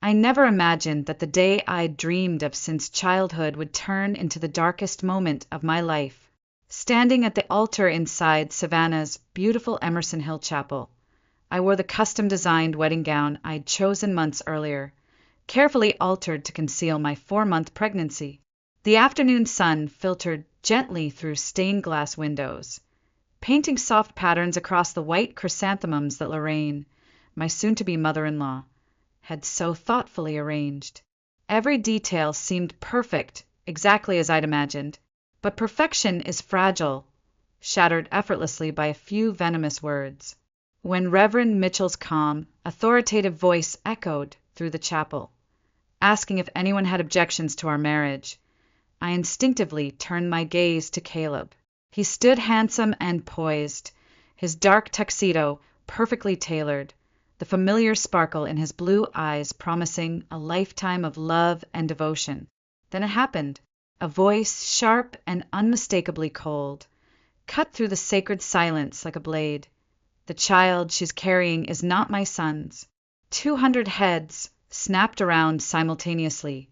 I never imagined that the day I'd dreamed of since childhood would turn into the darkest moment of my life. Standing at the altar inside Savannah's beautiful Emerson Hill Chapel, I wore the custom-designed wedding gown I'd chosen months earlier, carefully altered to conceal my 4-month pregnancy. The afternoon sun filtered gently through stained glass windows, painting soft patterns across the white chrysanthemums that Lorraine, my soon-to-be mother-in-law, had so thoughtfully arranged. Every detail seemed perfect, exactly as I'd imagined. But perfection is fragile, shattered effortlessly by a few venomous words. When Reverend Mitchell's calm, authoritative voice echoed through the chapel, asking if anyone had objections to our marriage, I instinctively turned my gaze to Caleb. He stood handsome and poised, his dark tuxedo perfectly tailored, the familiar sparkle in his blue eyes promising a lifetime of love and devotion. Then it happened. A voice, sharp and unmistakably cold, cut through the sacred silence like a blade. The child she's carrying is not my son's. 200 heads snapped around simultaneously,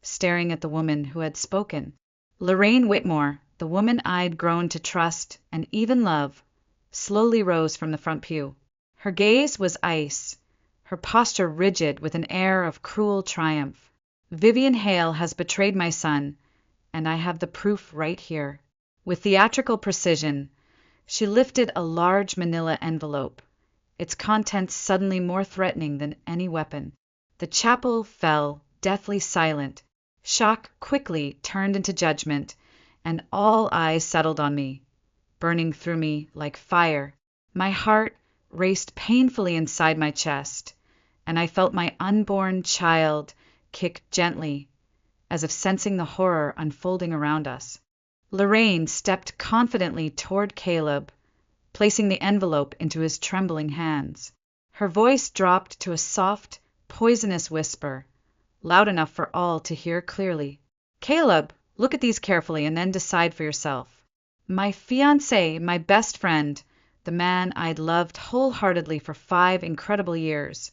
staring at the woman who had spoken. Lorraine Whitmore, the woman I'd grown to trust and even love, slowly rose from the front pew. Her gaze was ice, her posture rigid with an air of cruel triumph. Vivian Hale has betrayed my son, and I have the proof right here. With theatrical precision, she lifted a large manila envelope, its contents suddenly more threatening than any weapon. The chapel fell, deathly silent. Shock quickly turned into judgment, and all eyes settled on me, burning through me like fire. My heart raced painfully inside my chest, and I felt my unborn child kick gently, as if sensing the horror unfolding around us. Lorraine stepped confidently toward Caleb, placing the envelope into his trembling hands. Her voice dropped to a soft, poisonous whisper, loud enough for all to hear clearly. Caleb, look at these carefully and then decide for yourself. My fiancé, my best friend, the man I'd loved wholeheartedly for 5 incredible years,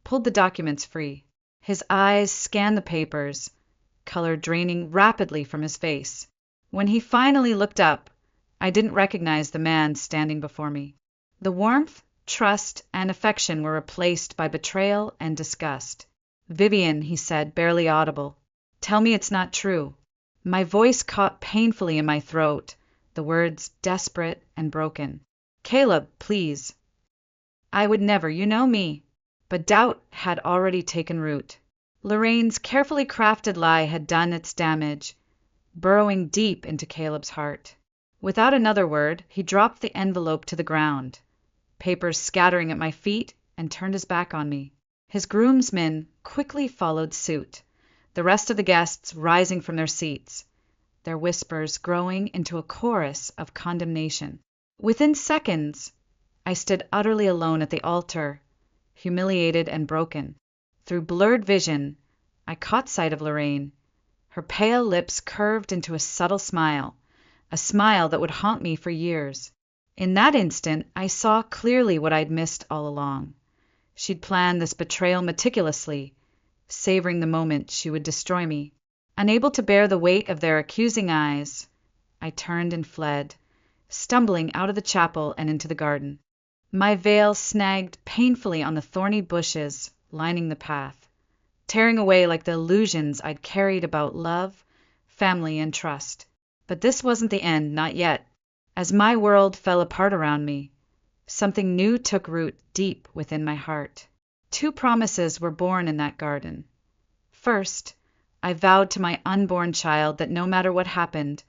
pulled the documents free. His eyes scanned the papers, color draining rapidly from his face. When he finally looked up, I didn't recognize the man standing before me. The warmth, trust, and affection were replaced by betrayal and disgust. Vivian, he said, barely audible, tell me it's not true. My voice caught painfully in my throat, the words desperate and broken. Caleb, please. I would never, you know me. But doubt had already taken root. Lorraine's carefully crafted lie had done its damage, burrowing deep into Caleb's heart. Without another word, he dropped the envelope to the ground, papers scattering at my feet, and turned his back on me. His groomsmen quickly followed suit, the rest of the guests rising from their seats, their whispers growing into a chorus of condemnation. Within seconds, I stood utterly alone at the altar, humiliated and broken. Through blurred vision, I caught sight of Lorraine, her pale lips curved into a subtle smile, a smile that would haunt me for years. In that instant, I saw clearly what I'd missed all along. She'd planned this betrayal meticulously, savoring the moment she would destroy me. Unable to bear the weight of their accusing eyes, I turned and fled, stumbling out of the chapel and into the garden. My veil snagged painfully on the thorny bushes lining the path, tearing away like the illusions I'd carried about love, family, and trust. But this wasn't the end, not yet. As my world fell apart around me, something new took root deep within my heart. 2 promises were born in that garden. First, I vowed to my unborn child that no matter what happened,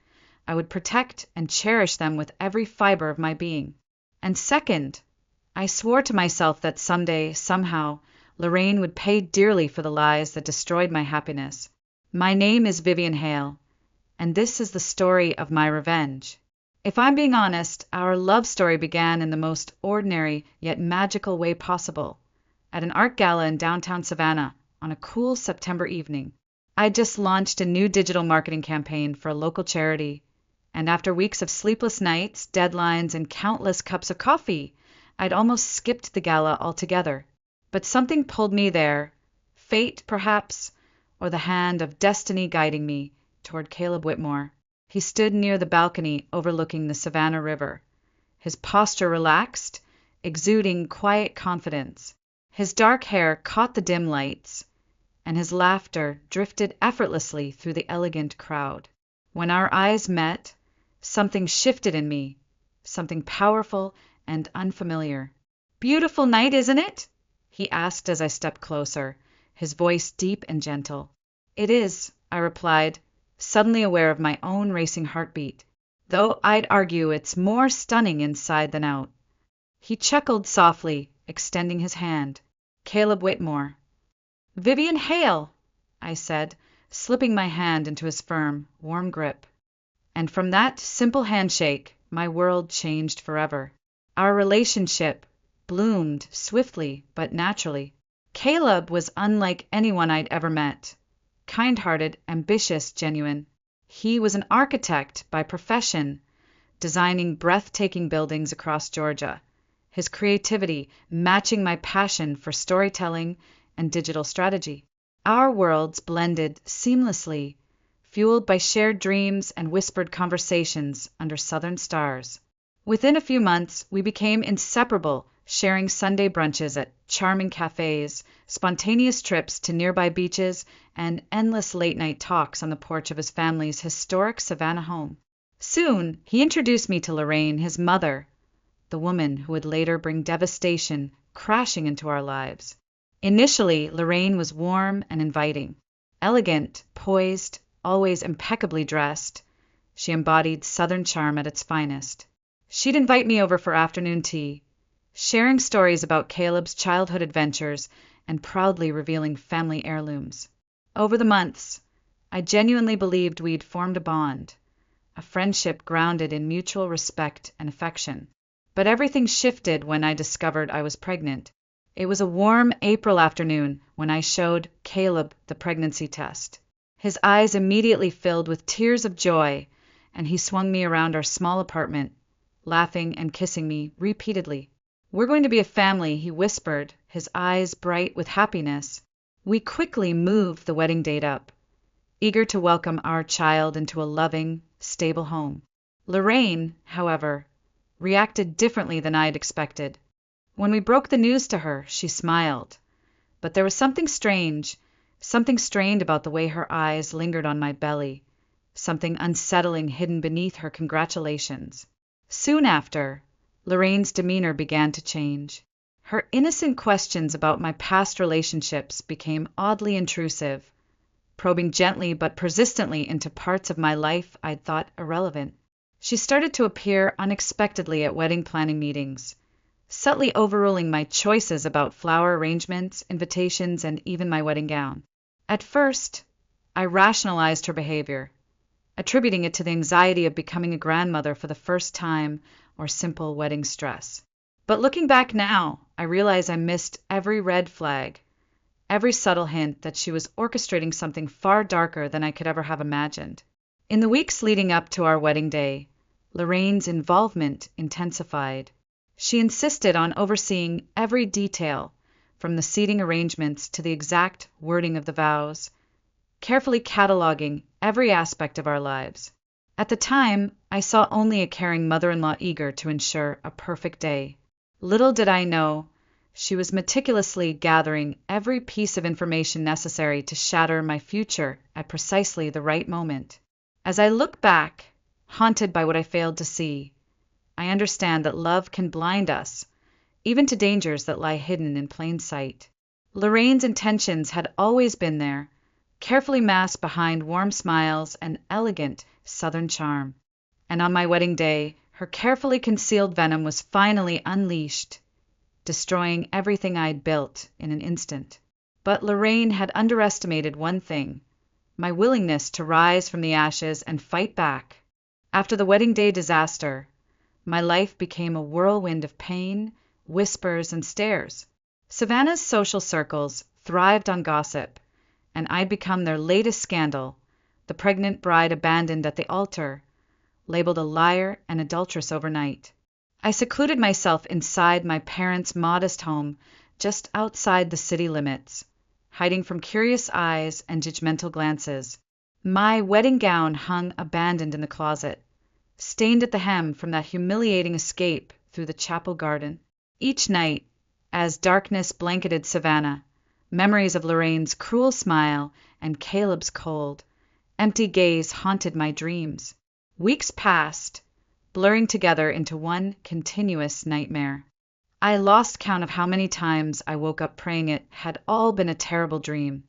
I would protect and cherish them with every fiber of my being. And second, I swore to myself that someday, somehow, Lorraine would pay dearly for the lies that destroyed my happiness. My name is Vivian Hale, and this is the story of my revenge. If I'm being honest, our love story began in the most ordinary yet magical way possible, at an art gala in downtown Savannah on a cool September evening. I'd just launched a new digital marketing campaign for a local charity, and after weeks of sleepless nights, deadlines, and countless cups of coffee, I'd almost skipped the gala altogether. But something pulled me there, fate, perhaps, or the hand of destiny guiding me toward Caleb Whitmore. He stood near the balcony overlooking the Savannah River, his posture relaxed, exuding quiet confidence. His dark hair caught the dim lights, and his laughter drifted effortlessly through the elegant crowd. When our eyes met, something shifted in me, something powerful and unfamiliar. "Beautiful night, isn't it?" he asked as I stepped closer, his voice deep and gentle. "It is," I replied, suddenly aware of my own racing heartbeat, "though I'd argue it's more stunning inside than out." He chuckled softly, extending his hand. "Caleb Whitmore." "Vivian Hale," I said, slipping my hand into his firm, warm grip. And from that simple handshake, my world changed forever. Our relationship bloomed swiftly but naturally. Caleb was unlike anyone I'd ever met. Kind-hearted, ambitious, genuine. He was an architect by profession, designing breathtaking buildings across Georgia, his creativity matching my passion for storytelling and digital strategy. Our worlds blended seamlessly, fueled by shared dreams and whispered conversations under southern stars. Within a few months, we became inseparable, sharing Sunday brunches at charming cafes, spontaneous trips to nearby beaches, and endless late-night talks on the porch of his family's historic Savannah home. Soon, he introduced me to Lorraine, his mother, the woman who would later bring devastation crashing into our lives. Initially, Lorraine was warm and inviting. Elegant, poised, always impeccably dressed, she embodied Southern charm at its finest. She'd invite me over for afternoon tea, sharing stories about Caleb's childhood adventures and proudly revealing family heirlooms. Over the months, I genuinely believed we'd formed a bond, a friendship grounded in mutual respect and affection. But everything shifted when I discovered I was pregnant. It was a warm April afternoon when I showed Caleb the pregnancy test. His eyes immediately filled with tears of joy, and he swung me around our small apartment, laughing and kissing me repeatedly. "We're going to be a family," he whispered, his eyes bright with happiness. We quickly moved the wedding date up, eager to welcome our child into a loving, stable home. Lorraine, however, reacted differently than I had expected. When we broke the news to her, she smiled. But there was something strained about the way her eyes lingered on my belly, something unsettling hidden beneath her congratulations. Soon after, Lorraine's demeanor began to change. Her innocent questions about my past relationships became oddly intrusive, probing gently but persistently into parts of my life I'd thought irrelevant. She started to appear unexpectedly at wedding planning meetings, subtly overruling my choices about flower arrangements, invitations, and even my wedding gown. At first, I rationalized her behavior, attributing it to the anxiety of becoming a grandmother for the first time or simple wedding stress. But looking back now, I realize I missed every red flag, every subtle hint that she was orchestrating something far darker than I could ever have imagined. In the weeks leading up to our wedding day, Lorraine's involvement intensified. She insisted on overseeing every detail, from the seating arrangements to the exact wording of the vows, carefully cataloging every aspect of our lives. At the time, I saw only a caring mother-in-law eager to ensure a perfect day. Little did I know, she was meticulously gathering every piece of information necessary to shatter my future at precisely the right moment. As I look back, haunted by what I failed to see, I understand that love can blind us, even to dangers that lie hidden in plain sight. Lorraine's intentions had always been there, carefully masked behind warm smiles and elegant Southern charm. And on my wedding day, her carefully concealed venom was finally unleashed, destroying everything I'd built in an instant. But Lorraine had underestimated one thing: my willingness to rise from the ashes and fight back. After the wedding day disaster, my life became a whirlwind of pain, whispers, and stares. Savannah's social circles thrived on gossip, and I'd become their latest scandal, the pregnant bride abandoned at the altar, labeled a liar and adulteress overnight. I secluded myself inside my parents' modest home just outside the city limits, hiding from curious eyes and judgmental glances. My wedding gown hung abandoned in the closet, stained at the hem from that humiliating escape through the chapel garden. Each night, as darkness blanketed Savannah, memories of Lorraine's cruel smile and Caleb's cold, empty gaze haunted my dreams. Weeks passed, blurring together into one continuous nightmare. I lost count of how many times I woke up praying it had all been a terrible dream,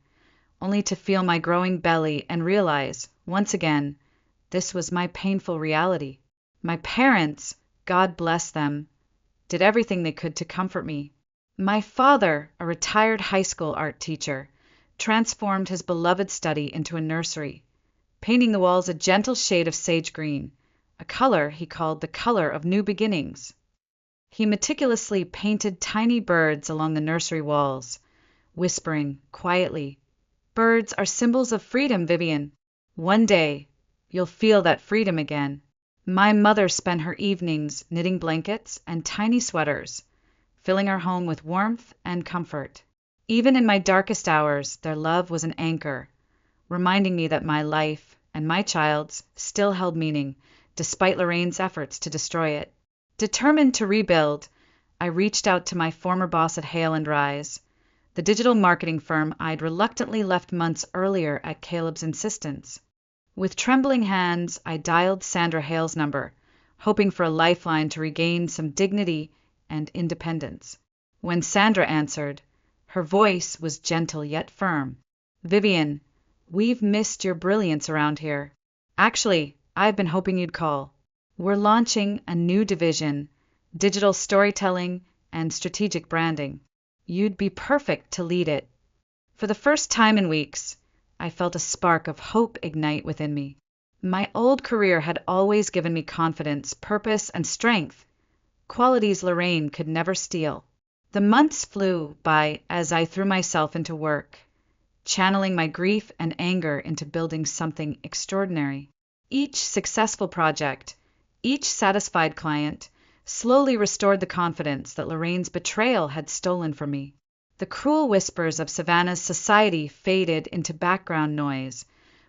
only to feel my growing belly and realize, once again, this was my painful reality. My parents, God bless them, did everything they could to comfort me. My father, a retired high school art teacher, transformed his beloved study into a nursery, painting the walls a gentle shade of sage green, a color he called the color of new beginnings. He meticulously painted tiny birds along the nursery walls, whispering quietly, "Birds are symbols of freedom, Vivian. One day, you'll feel that freedom again." My mother spent her evenings knitting blankets and tiny sweaters, filling our home with warmth and comfort. Even in my darkest hours, their love was an anchor, reminding me that my life, and my child's, still held meaning, despite Lorraine's efforts to destroy it. Determined to rebuild, I reached out to my former boss at Hale & Rise, the digital marketing firm I'd reluctantly left months earlier at Caleb's insistence. With trembling hands, I dialed Sandra Hale's number, hoping for a lifeline to regain some dignity and independence. When Sandra answered, her voice was gentle yet firm. "Vivian, we've missed your brilliance around here. Actually, I've been hoping you'd call. We're launching a new division, digital storytelling and strategic branding. You'd be perfect to lead it." For the first time in weeks, I felt a spark of hope ignite within me. My old career had always given me confidence, purpose, and strength, qualities Lorraine could never steal. The months flew by as I threw myself into work, channeling my grief and anger into building something extraordinary. Each successful project, each satisfied client, slowly restored the confidence that Lorraine's betrayal had stolen from me. The cruel whispers of Savannah's society faded into background noise,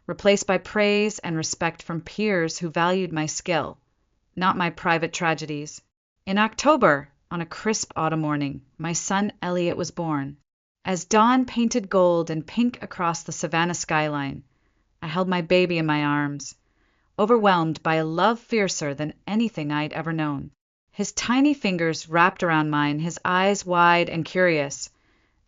replaced by praise and respect from peers who valued my skill, not my private tragedies. In October, on a crisp autumn morning, my son Elliot was born. As dawn painted gold and pink across the Savannah skyline, I held my baby in my arms, overwhelmed by a love fiercer than anything I'd ever known. His tiny fingers wrapped around mine, his eyes wide and curious,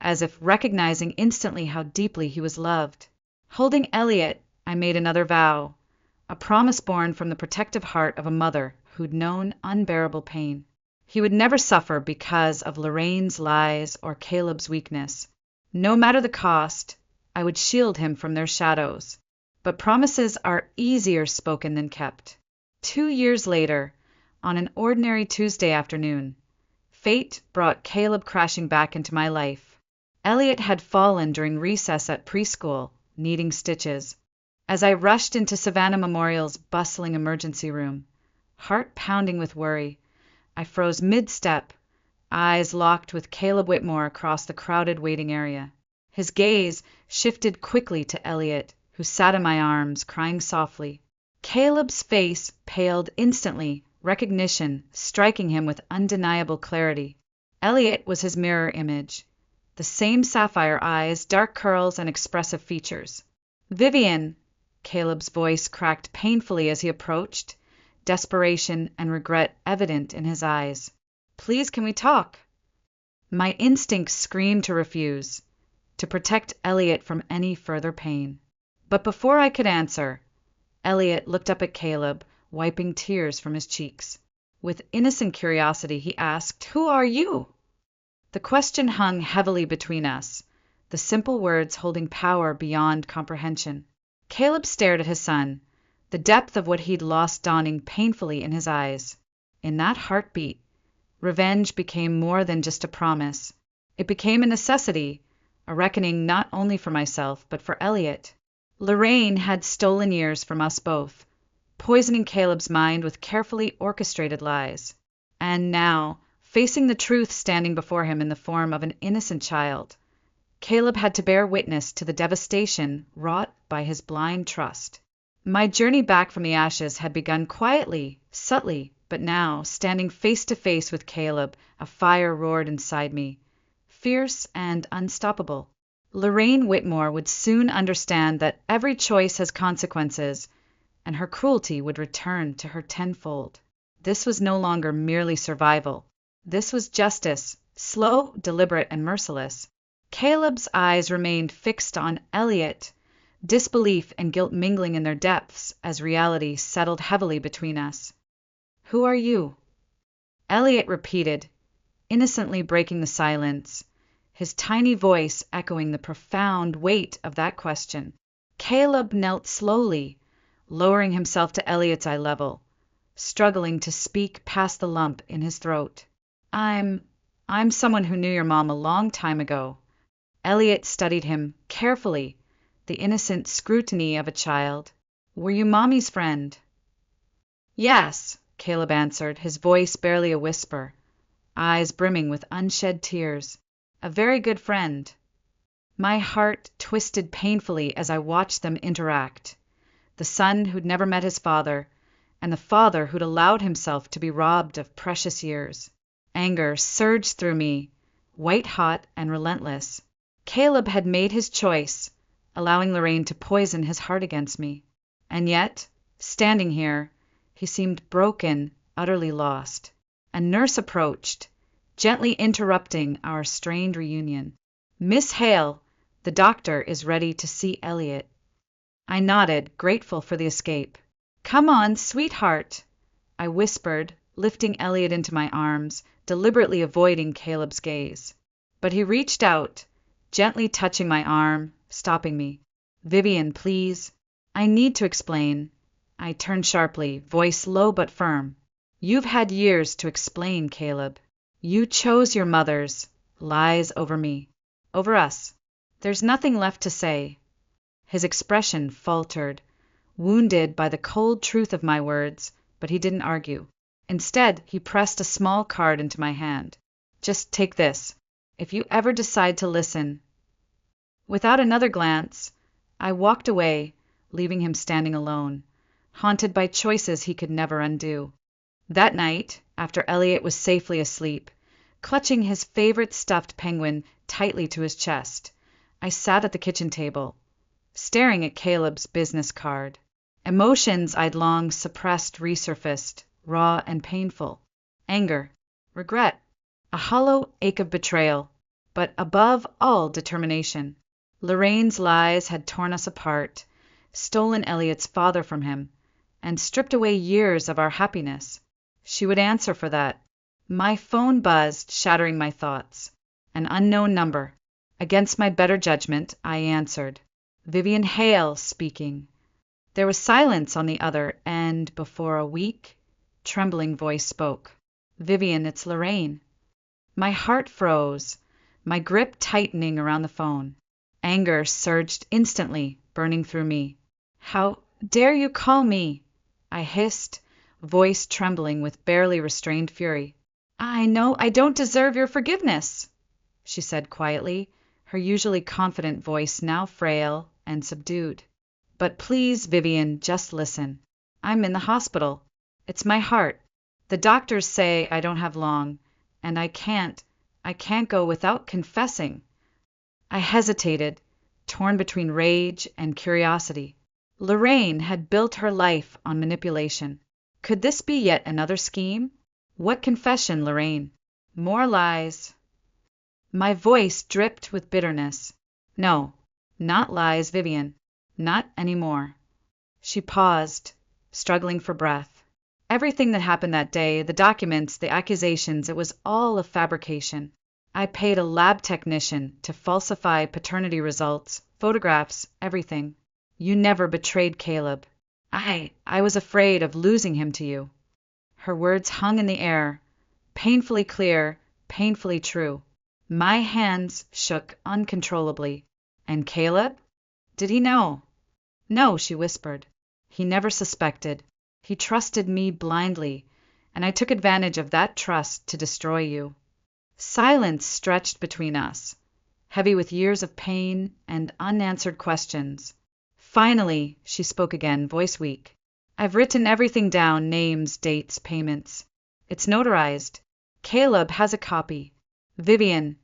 as if recognizing instantly how deeply he was loved. Holding Elliot, I made another vow, a promise born from the protective heart of a mother who'd known unbearable pain. He would never suffer because of Lorraine's lies or Caleb's weakness. No matter the cost, I would shield him from their shadows. But promises are easier spoken than kept. 2 years later, on an ordinary Tuesday afternoon, fate brought Caleb crashing back into my life. Elliot had fallen during recess at preschool, needing stitches. As I rushed into Savannah Memorial's bustling emergency room, heart pounding with worry, I froze mid-step, eyes locked with Caleb Whitmore across the crowded waiting area. His gaze shifted quickly to Elliot, who sat in my arms, crying softly. Caleb's face paled instantly, recognition striking him with undeniable clarity. Elliot was his mirror image, the same sapphire eyes, dark curls, and expressive features. "Vivian," Caleb's voice cracked painfully as he approached, desperation and regret evident in his eyes. "Please, can we talk?" My instincts screamed to refuse, to protect Elliot from any further pain. But before I could answer, Elliot looked up at Caleb, wiping tears from his cheeks. With innocent curiosity, he asked, "Who are you?" The question hung heavily between us, the simple words holding power beyond comprehension. Caleb stared at his son, the depth of what he'd lost dawning painfully in his eyes. In that heartbeat, revenge became more than just a promise. It became a necessity, a reckoning not only for myself, but for Elliot. Lorraine had stolen years from us both, poisoning Caleb's mind with carefully orchestrated lies. And now, facing the truth standing before him in the form of an innocent child, Caleb had to bear witness to the devastation wrought by his blind trust. My journey back from the ashes had begun quietly, subtly, but now, standing face to face with Caleb, a fire roared inside me, fierce and unstoppable. Lorraine Whitmore would soon understand that every choice has consequences, and her cruelty would return to her tenfold. This was no longer merely survival. This was justice, slow, deliberate, and merciless. Caleb's eyes remained fixed on Elliot, disbelief and guilt mingling in their depths as reality settled heavily between us. "Who are you?" Elliot repeated, innocently breaking the silence, his tiny voice echoing the profound weight of that question. Caleb knelt slowly, lowering himself to Elliot's eye level, struggling to speak past the lump in his throat. I'm someone who knew your mom a long time ago." Elliot studied him carefully, the innocent scrutiny of a child. "Were you Mommy's friend?" "Yes," Caleb answered, his voice barely a whisper, eyes brimming with unshed tears. "A very good friend." My heart twisted painfully as I watched them interact. The son who'd never met his father, and the father who'd allowed himself to be robbed of precious years. Anger surged through me, white-hot and relentless. Caleb had made his choice, allowing Lorraine to poison his heart against me. And yet, standing here, he seemed broken, utterly lost. A nurse approached, gently interrupting our strained reunion. "Miss Hale, the doctor is ready to see Elliot." I nodded, grateful for the escape. "Come on, sweetheart," I whispered, lifting Elliot into my arms, deliberately avoiding Caleb's gaze. But he reached out, gently touching my arm, stopping me. "Vivian, please. I need to explain." I turned sharply, voice low but firm. "You've had years to explain, Caleb. You chose your mother's lies over me, over us. There's nothing left to say." His expression faltered, wounded by the cold truth of my words, but he didn't argue. Instead, he pressed a small card into my hand. "Just take this. If you ever decide to listen." Without another glance, I walked away, leaving him standing alone, haunted by choices he could never undo. That night, after Elliot was safely asleep, clutching his favorite stuffed penguin tightly to his chest, I sat at the kitchen table, staring at Caleb's business card. Emotions I'd long suppressed resurfaced, raw and painful. Anger, regret, a hollow ache of betrayal, but above all determination. Lorraine's lies had torn us apart, stolen Elliot's father from him, and stripped away years of our happiness. She would answer for that. My phone buzzed, shattering my thoughts. An unknown number. Against my better judgment, I answered. Vivian Hale speaking. There was silence on the other, and before a weak, trembling voice spoke. "Vivian, it's Lorraine." My heart froze, my grip tightening around the phone. Anger surged instantly, burning through me. "How dare you call me?" I hissed, voice trembling with barely restrained fury. "I know I don't deserve your forgiveness," she said quietly, her usually confident voice now frail and subdued. "But please, Vivian, just listen. I'm in the hospital. It's my heart. The doctors say I don't have long, and I can't go without confessing." I hesitated, torn between rage and curiosity. Lorraine had built her life on manipulation. Could this be yet another scheme? What confession, Lorraine? More lies. My voice dripped with bitterness. "No, not lies, Vivian. Not anymore." She paused, struggling for breath. "Everything that happened that day, the documents, the accusations, it was all a fabrication. I paid a lab technician to falsify paternity results, photographs, everything. You never betrayed Caleb. I was afraid of losing him to you." Her words hung in the air, painfully clear, painfully true. My hands shook uncontrollably. "And Caleb? Did he know?" "No," she whispered. "He never suspected. He trusted me blindly, and I took advantage of that trust to destroy you." Silence stretched between us, heavy with years of pain and unanswered questions. Finally, she spoke again, voice weak. I've written everything down, names, dates, payments. It's notarized. Caleb has a copy. Vivian,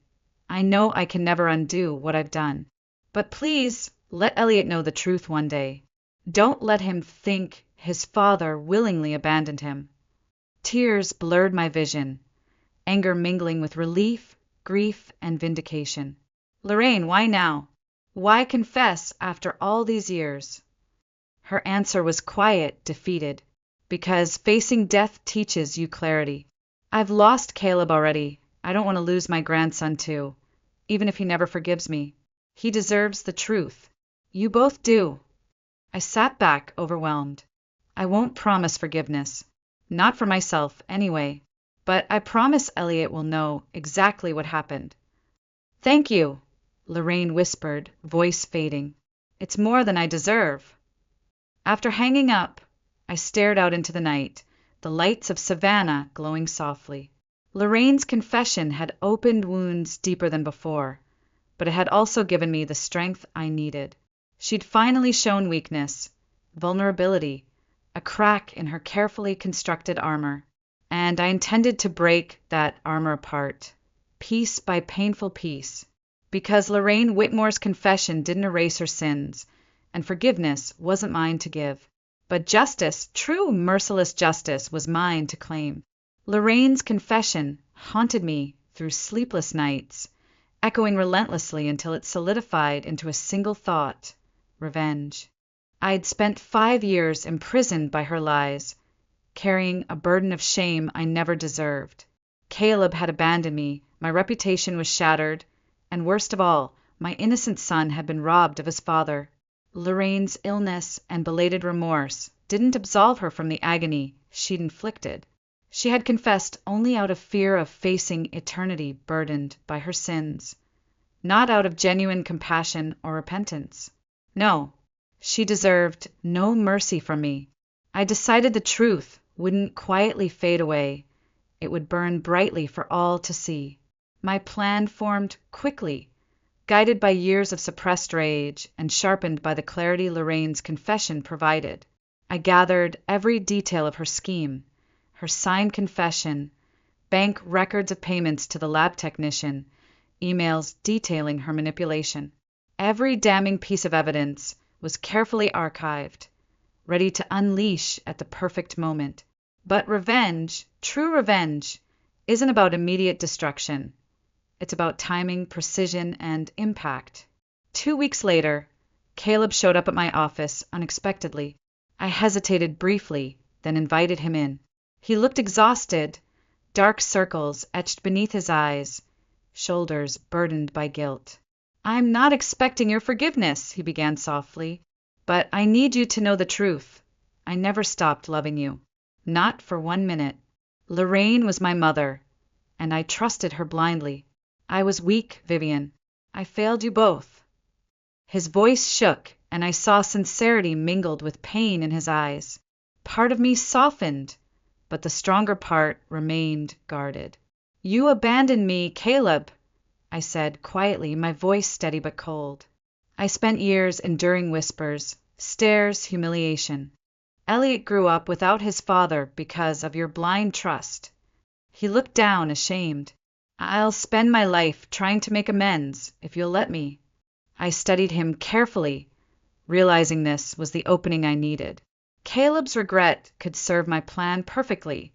I know I can never undo what I've done. But please, let Elliot know the truth one day. Don't let him think his father willingly abandoned him. Tears blurred my vision, anger mingling with relief, grief, and vindication. Lorraine, why now? Why confess after all these years? Her answer was quiet, defeated. Because facing death teaches you clarity. I've lost Caleb already. I don't want to lose my grandson too, even if he never forgives me. He deserves the truth. You both do. I sat back, overwhelmed. I won't promise forgiveness. Not for myself, anyway. But I promise Elliot will know exactly what happened. Thank you, Lorraine whispered, voice fading. It's more than I deserve. After hanging up, I stared out into the night, the lights of Savannah glowing softly. Lorraine's confession had opened wounds deeper than before, but it had also given me the strength I needed. She'd finally shown weakness, vulnerability, a crack in her carefully constructed armor, and I intended to break that armor apart, piece by painful piece, because Lorraine Whitmore's confession didn't erase her sins, and forgiveness wasn't mine to give. But justice, true merciless justice, was mine to claim. Lorraine's confession haunted me through sleepless nights, echoing relentlessly until it solidified into a single thought: revenge. I'd spent 5 years imprisoned by her lies, carrying a burden of shame I never deserved. Caleb had abandoned me, my reputation was shattered, and worst of all, my innocent son had been robbed of his father. Lorraine's illness and belated remorse didn't absolve her from the agony she'd inflicted. She had confessed only out of fear of facing eternity burdened by her sins, not out of genuine compassion or repentance. No, she deserved no mercy from me. I decided the truth wouldn't quietly fade away. It would burn brightly for all to see. My plan formed quickly, guided by years of suppressed rage and sharpened by the clarity Lorraine's confession provided. I gathered every detail of her scheme, her signed confession, bank records of payments to the lab technician, emails detailing her manipulation. Every damning piece of evidence was carefully archived, ready to unleash at the perfect moment. But revenge, true revenge, isn't about immediate destruction. It's about timing, precision, and impact. 2 weeks later, Caleb showed up at my office unexpectedly. I hesitated briefly, then invited him in. He looked exhausted, dark circles etched beneath his eyes, shoulders burdened by guilt. I'm not expecting your forgiveness, he began softly, but I need you to know the truth. I never stopped loving you. Not for 1 minute. Lorraine was my mother, and I trusted her blindly. I was weak, Vivian. I failed you both. His voice shook, and I saw sincerity mingled with pain in his eyes. Part of me softened, but the stronger part remained guarded. You abandoned me, Caleb, I said quietly, my voice steady but cold. I spent years enduring whispers, stares, humiliation. Elliot grew up without his father because of your blind trust. He looked down, ashamed. I'll spend my life trying to make amends, if you'll let me. I studied him carefully, realizing this was the opening I needed. Caleb's regret could serve my plan perfectly.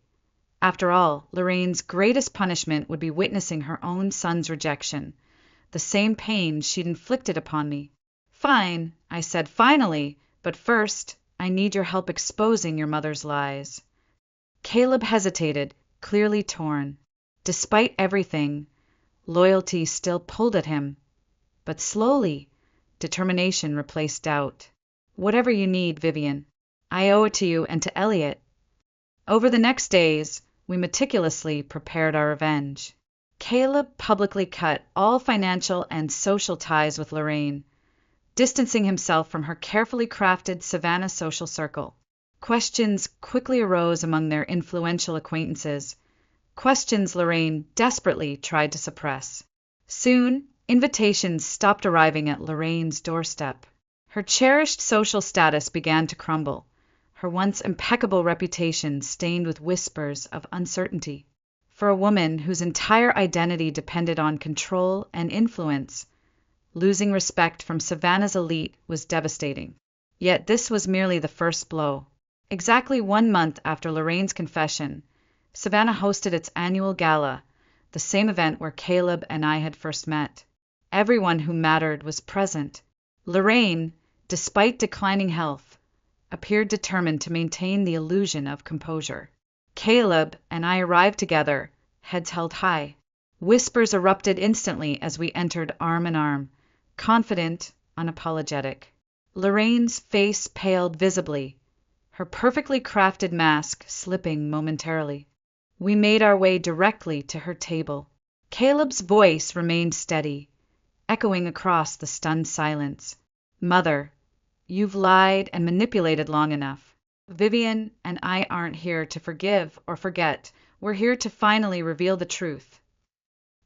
After all, Lorraine's greatest punishment would be witnessing her own son's rejection, the same pain she'd inflicted upon me. Fine, I said finally, but first, I need your help exposing your mother's lies. Caleb hesitated, clearly torn. Despite everything, loyalty still pulled at him. But slowly, determination replaced doubt. Whatever you need, Vivian. I owe it to you and to Elliot. Over the next days, we meticulously prepared our revenge. Caleb publicly cut all financial and social ties with Lorraine, distancing himself from her carefully crafted Savannah social circle. Questions quickly arose among their influential acquaintances, questions Lorraine desperately tried to suppress. Soon, Invitations stopped arriving at Lorraine's doorstep. Her cherished social status began to crumble, her once impeccable reputation stained with whispers of uncertainty. For a woman whose entire identity depended on control and influence, losing respect from Savannah's elite was devastating. Yet this was merely the first blow. Exactly 1 month after Lorraine's confession, Savannah hosted its annual gala, the same event where Caleb and I had first met. Everyone who mattered was present. Lorraine, despite declining health, appeared determined to maintain the illusion of composure. Caleb and I arrived together, heads held high. Whispers erupted instantly as we entered arm in arm, confident, unapologetic. Lorraine's face paled visibly, her perfectly crafted mask slipping momentarily. We made our way directly to her table. Caleb's voice remained steady, echoing across the stunned silence. "Mother, you've lied and manipulated long enough. Vivian and I aren't here to forgive or forget. We're here to finally reveal the truth."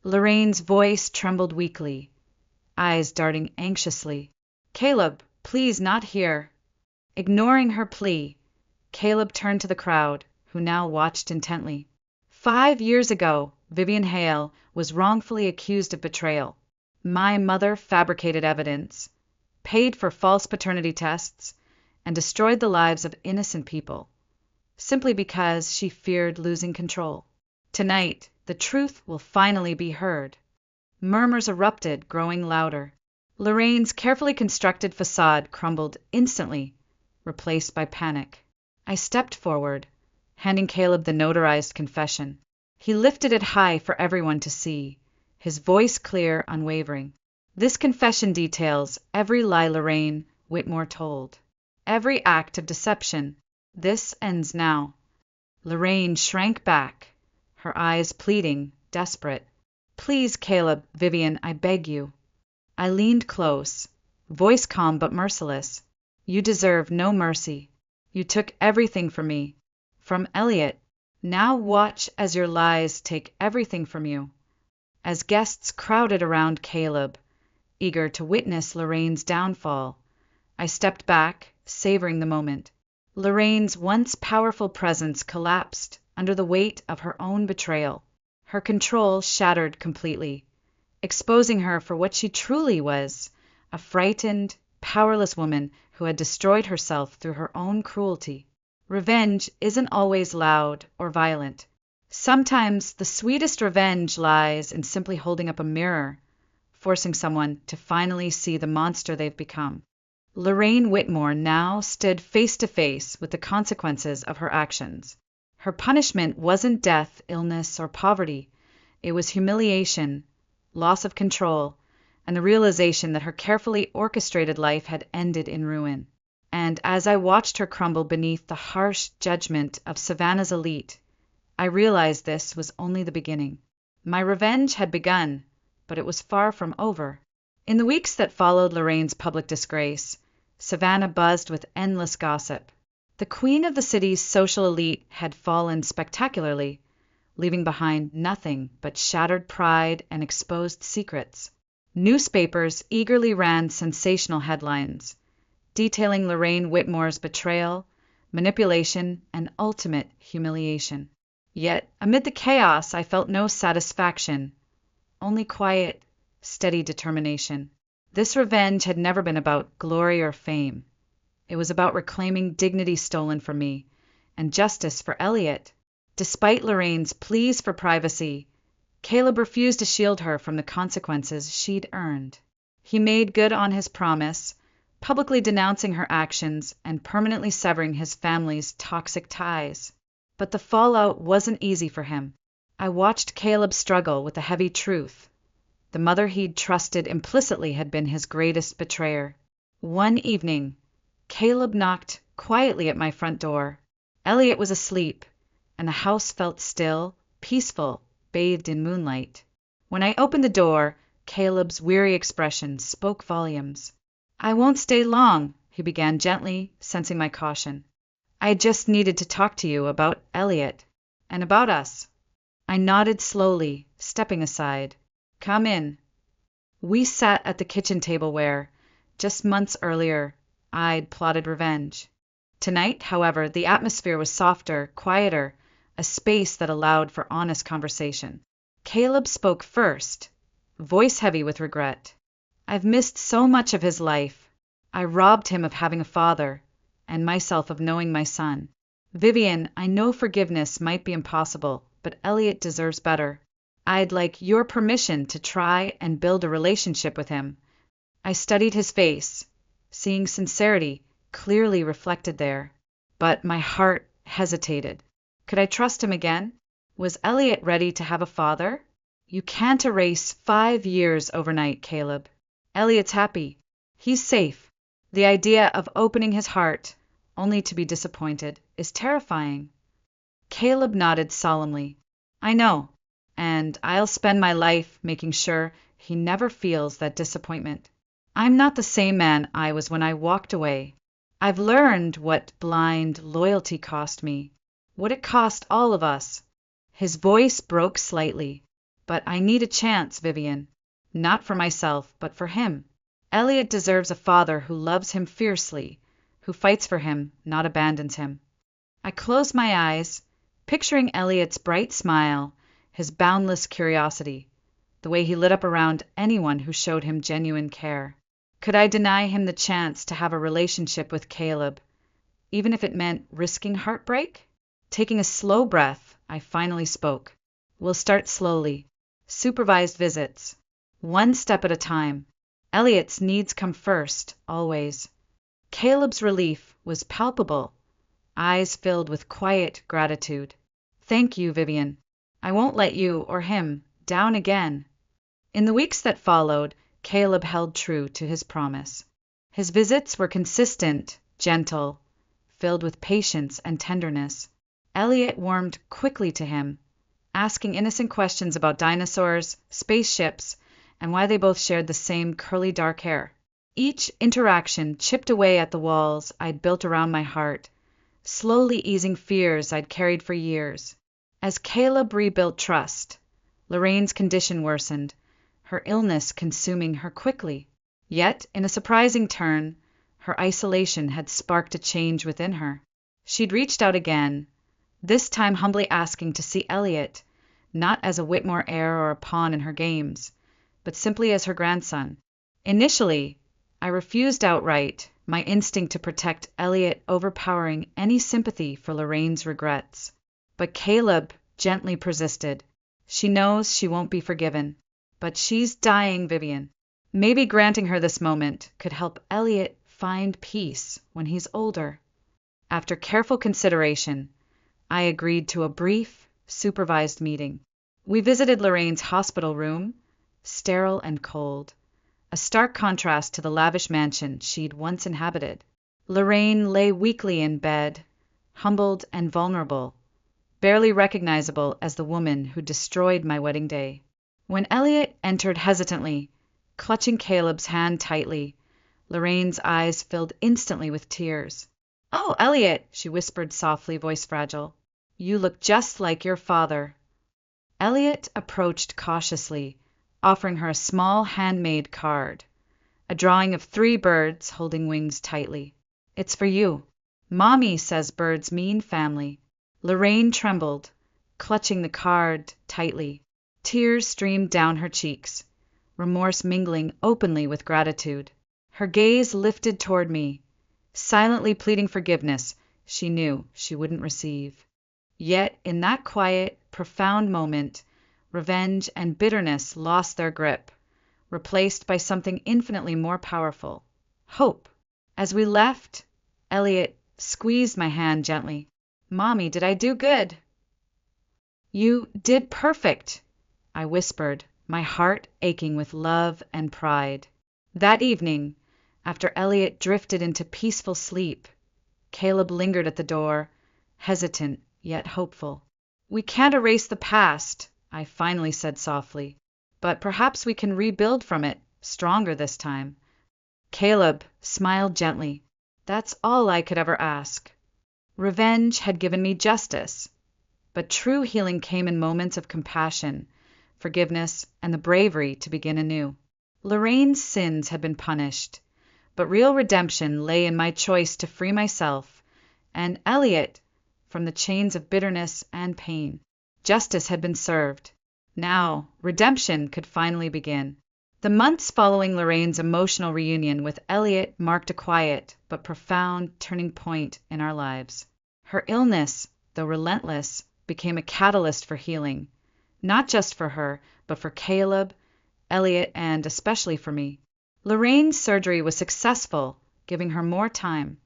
Lorraine's voice trembled weakly, eyes darting anxiously. "Caleb, please, not here." Ignoring her plea, Caleb turned to the crowd, who now watched intently. 5 years ago, Vivian Hale was wrongfully accused of betrayal. My mother fabricated evidence, paid for false paternity tests, and destroyed the lives of innocent people, simply because she feared losing control. Tonight, the truth will finally be heard. Murmurs erupted, growing louder. Lorraine's carefully constructed facade crumbled instantly, replaced by panic. I stepped forward, handing Caleb the notarized confession. He lifted it high for everyone to see, his voice clear, unwavering. "This confession details every lie Lorraine Whitmore told, every act of deception. This ends now." Lorraine shrank back, her eyes pleading, desperate. "Please, Caleb, Vivian, I beg you." I leaned close, voice calm but merciless. "You deserve no mercy. You took everything from me, from Elliot. Now watch as your lies take everything from you." As guests crowded around Caleb, eager to witness Lorraine's downfall, I stepped back, savoring the moment. Lorraine's once powerful presence collapsed under the weight of her own betrayal. Her control shattered completely, exposing her for what she truly was, a frightened, powerless woman who had destroyed herself through her own cruelty. Revenge isn't always loud or violent. Sometimes the sweetest revenge lies in simply holding up a mirror, forcing someone to finally see the monster they've become. Lorraine Whitmore now stood face to face with the consequences of her actions. Her punishment wasn't death, illness, or poverty. It was humiliation, loss of control, and the realization that her carefully orchestrated life had ended in ruin. And as I watched her crumble beneath the harsh judgment of Savannah's elite, I realized this was only the beginning. My revenge had begun, but it was far from over. In the weeks that followed Lorraine's public disgrace, Savannah buzzed with endless gossip. The queen of the city's social elite had fallen spectacularly, leaving behind nothing but shattered pride and exposed secrets. Newspapers eagerly ran sensational headlines, detailing Lorraine Whitmore's betrayal, manipulation, and ultimate humiliation. Yet, amid the chaos, I felt no satisfaction, only quiet, steady determination. This revenge had never been about glory or fame. It was about reclaiming dignity stolen from me and justice for Elliot. Despite Lorraine's pleas for privacy, Caleb refused to shield her from the consequences she'd earned. He made good on his promise, publicly denouncing her actions and permanently severing his family's toxic ties. But the fallout wasn't easy for him. I watched Caleb struggle with the heavy truth. The mother he'd trusted implicitly had been his greatest betrayer. One evening, Caleb knocked quietly at my front door. Elliot was asleep, and the house felt still, peaceful, bathed in moonlight. When I opened the door, Caleb's weary expression spoke volumes. "I won't stay long," he began gently, sensing my caution. "I just needed to talk to you about Elliot, and about us." I nodded slowly, stepping aside. "Come in." We sat at the kitchen table where, just months earlier, I'd plotted revenge. Tonight, however, the atmosphere was softer, quieter, a space that allowed for honest conversation. Caleb spoke first, voice heavy with regret. I've missed so much of his life. I robbed him of having a father, and myself of knowing my son. Vivian, I know forgiveness might be impossible, but Elliot deserves better. I'd like your permission to try and build a relationship with him. I studied his face, seeing sincerity clearly reflected there, but my heart hesitated. Could I trust him again? Was Elliot ready to have a father? You can't erase 5 years overnight, Caleb. Elliot's happy. He's safe. The idea of opening his heart, only to be disappointed, is terrifying. Caleb nodded solemnly. I know, and I'll spend my life making sure he never feels that disappointment. I'm not the same man I was when I walked away. I've learned what blind loyalty cost me, what it cost all of us. His voice broke slightly. But I need a chance, Vivian. Not for myself, but for him. Elliot deserves a father who loves him fiercely, who fights for him, not abandons him. I closed my eyes, picturing Elliot's bright smile, his boundless curiosity, the way he lit up around anyone who showed him genuine care. Could I deny him the chance to have a relationship with Caleb, even if it meant risking heartbreak? Taking a slow breath, I finally spoke. We'll start slowly. Supervised visits. One step at a time. Elliot's needs come first, always. Caleb's relief was palpable, eyes filled with quiet gratitude. Thank you, Vivian. I won't let you or him down again. In the weeks that followed, Caleb held true to his promise. His visits were consistent, gentle, filled with patience and tenderness. Elliot warmed quickly to him, asking innocent questions about dinosaurs, spaceships, and why they both shared the same curly dark hair. Each interaction chipped away at the walls I'd built around my heart, slowly easing fears I'd carried for years. As Caleb rebuilt trust, Lorraine's condition worsened, her illness consuming her quickly. Yet, in a surprising turn, her isolation had sparked a change within her. She'd reached out again, this time humbly asking to see Elliot, not as a Whitmore heir or a pawn in her games, but simply as her grandson. Initially, I refused outright, my instinct to protect Elliot overpowering any sympathy for Lorraine's regrets. But Caleb gently persisted. She knows she won't be forgiven, but she's dying, Vivian. Maybe granting her this moment could help Elliot find peace when he's older. After careful consideration, I agreed to a brief, supervised meeting. We visited Lorraine's hospital room, sterile and cold, a stark contrast to the lavish mansion she'd once inhabited. Lorraine lay weakly in bed, humbled and vulnerable, barely recognizable as the woman who destroyed my wedding day. When Elliot entered hesitantly, clutching Caleb's hand tightly, Lorraine's eyes filled instantly with tears. "Oh, Elliot," she whispered softly, voice fragile. "You look just like your father." Elliot approached cautiously, offering her a small handmade card, a drawing of 3 birds holding wings tightly. "It's for you. Mommy says birds mean family." Lorraine trembled, clutching the card tightly. Tears streamed down her cheeks, remorse mingling openly with gratitude. Her gaze lifted toward me, silently pleading forgiveness she knew she wouldn't receive. Yet in that quiet, profound moment, revenge and bitterness lost their grip, replaced by something infinitely more powerful: hope. As we left, Elliot squeezed my hand gently. "Mommy, did I do good?" "You did perfect," I whispered, my heart aching with love and pride. That evening, after Elliot drifted into peaceful sleep, Caleb lingered at the door, hesitant yet hopeful. "We can't erase the past," I finally said softly, "but perhaps we can rebuild from it, stronger this time." Caleb smiled gently. That's all I could ever ask. Revenge had given me justice, but true healing came in moments of compassion, forgiveness, and the bravery to begin anew. Lorraine's sins had been punished, but real redemption lay in my choice to free myself and Elliot from the chains of bitterness and pain. Justice had been served. Now, redemption could finally begin. The months following Lorraine's emotional reunion with Elliot marked a quiet but profound turning point in our lives. Her illness, though relentless, became a catalyst for healing, not just for her, but for Caleb, Elliot, and especially for me. Lorraine's surgery was successful, giving her more time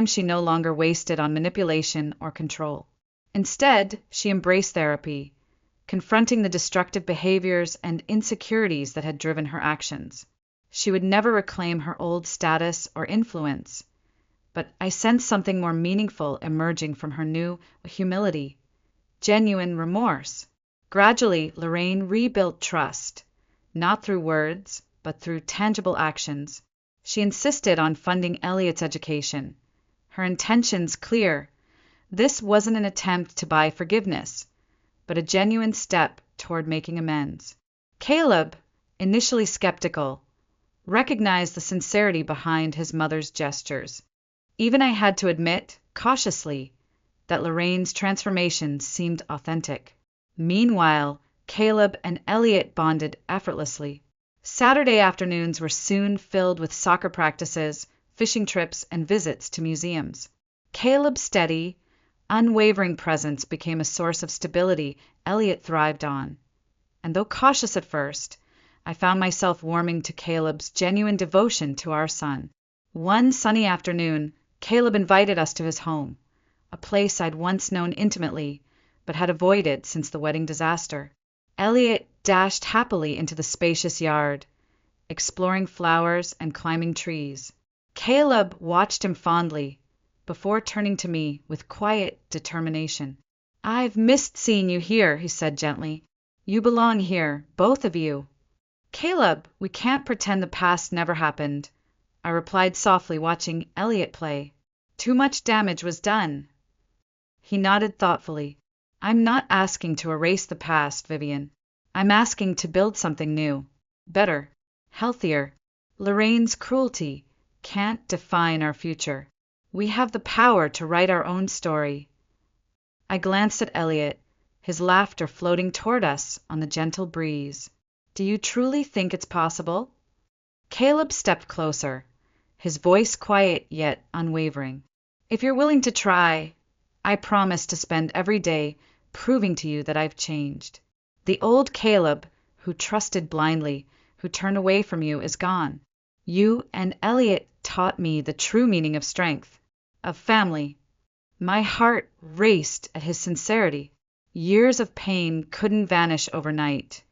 she no longer wasted on manipulation or control. Instead, she embraced therapy, confronting the destructive behaviors and insecurities that had driven her actions. She would never reclaim her old status or influence, but I sensed something more meaningful emerging from her new humility, genuine remorse. Gradually, Lorraine rebuilt trust, not through words, but through tangible actions. She insisted on funding Elliot's education, her intentions clear. This wasn't an attempt to buy forgiveness, but a genuine step toward making amends. Caleb, initially skeptical, recognized the sincerity behind his mother's gestures. Even I had to admit, cautiously, that Lorraine's transformation seemed authentic. Meanwhile, Caleb and Elliot bonded effortlessly. Saturday afternoons were soon filled with soccer practices, fishing trips, and visits to museums. Caleb's steady, unwavering presence became a source of stability Elliot thrived on. And though cautious at first, I found myself warming to Caleb's genuine devotion to our son. One sunny afternoon, Caleb invited us to his home, a place I'd once known intimately, but had avoided since the wedding disaster. Elliot dashed happily into the spacious yard, exploring flowers and climbing trees. Caleb watched him fondly, before turning to me with quiet determination. "I've missed seeing you here," he said gently. "You belong here, both of you." "Caleb, we can't pretend the past never happened," I replied softly, watching Elliot play. "Too much damage was done." He nodded thoughtfully. "I'm not asking to erase the past, Vivian. I'm asking to build something new, better, healthier. Lorraine's cruelty can't define our future. We have the power to write our own story." I glanced at Elliot, his laughter floating toward us on the gentle breeze. "Do you truly think it's possible?" Caleb stepped closer, his voice quiet yet unwavering. "If you're willing to try, I promise to spend every day proving to you that I've changed. The old Caleb, who trusted blindly, who turned away from you, is gone. You and Elliot taught me the true meaning of strength, of family." My heart raced at his sincerity. Years of pain couldn't vanish overnight,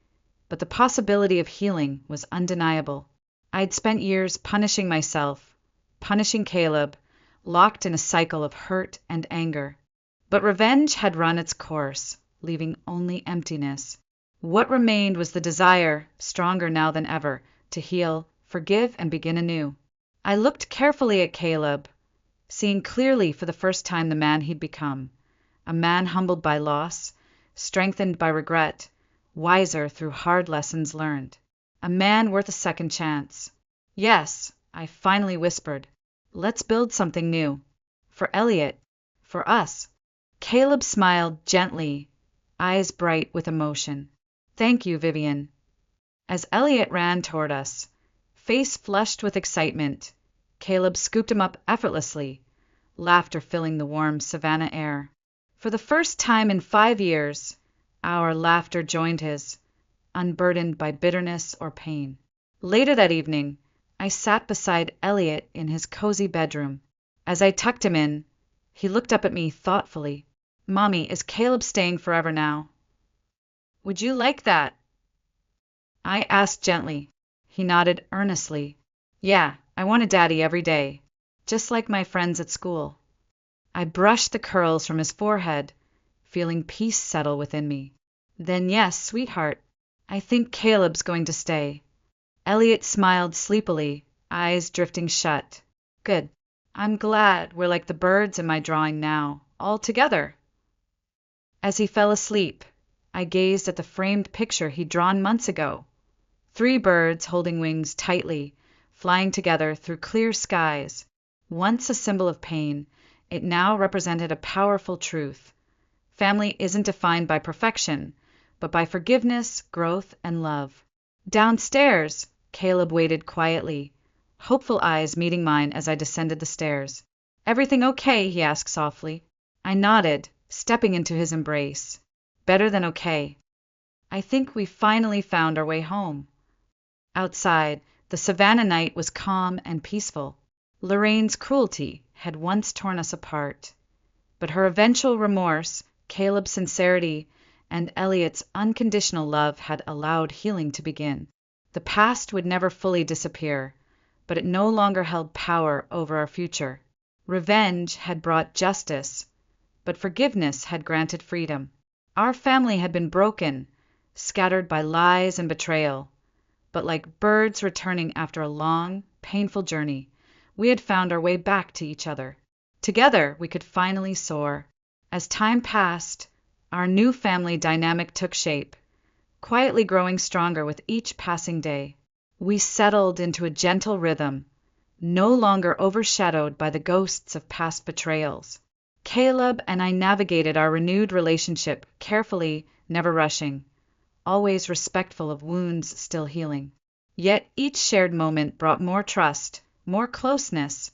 but the possibility of healing was undeniable. I'd spent years punishing myself, punishing Caleb, locked in a cycle of hurt and anger. But revenge had run its course, leaving only emptiness. What remained was the desire, stronger now than ever, to heal, forgive, and begin anew. I looked carefully at Caleb, seeing clearly for the first time the man he'd become, a man humbled by loss, strengthened by regret, wiser through hard lessons learned, a man worth a second chance. "Yes," I finally whispered, "let's build something new. For Elliot, for us." Caleb smiled gently, eyes bright with emotion. "Thank you, Vivian." As Elliot ran toward us, face flushed with excitement, Caleb scooped him up effortlessly, laughter filling the warm Savannah air. For the first time in 5 years, our laughter joined his, unburdened by bitterness or pain. Later that evening, I sat beside Elliot in his cozy bedroom. As I tucked him in, he looked up at me thoughtfully. "Mommy, is Caleb staying forever now?" "Would you like that?" I asked gently. He nodded earnestly. "Yeah, I want a daddy every day, just like my friends at school." I brushed the curls from his forehead, feeling peace settle within me. "Then yes, sweetheart, I think Caleb's going to stay." Elliot smiled sleepily, eyes drifting shut. "Good. I'm glad we're like the birds in my drawing now, all together." As he fell asleep, I gazed at the framed picture he'd drawn months ago. 3 birds holding wings tightly, flying together through clear skies. Once a symbol of pain, it now represented a powerful truth. Family isn't defined by perfection, but by forgiveness, growth, and love. Downstairs, Caleb waited quietly, hopeful eyes meeting mine as I descended the stairs. "Everything okay?" he asked softly. I nodded, stepping into his embrace. "Better than okay. I think we finally found our way home." Outside, the savannah night was calm and peaceful. Lorraine's cruelty had once torn us apart, but her eventual remorse, Caleb's sincerity, and Elliot's unconditional love had allowed healing to begin. The past would never fully disappear, but it no longer held power over our future. Revenge had brought justice, but forgiveness had granted freedom. Our family had been broken, scattered by lies and betrayal, but like birds returning after a long, painful journey, we had found our way back to each other. Together, we could finally soar. As time passed, our new family dynamic took shape, quietly growing stronger with each passing day. We settled into a gentle rhythm, no longer overshadowed by the ghosts of past betrayals. Caleb and I navigated our renewed relationship carefully, never rushing, always respectful of wounds still healing. Yet each shared moment brought more trust, more closeness,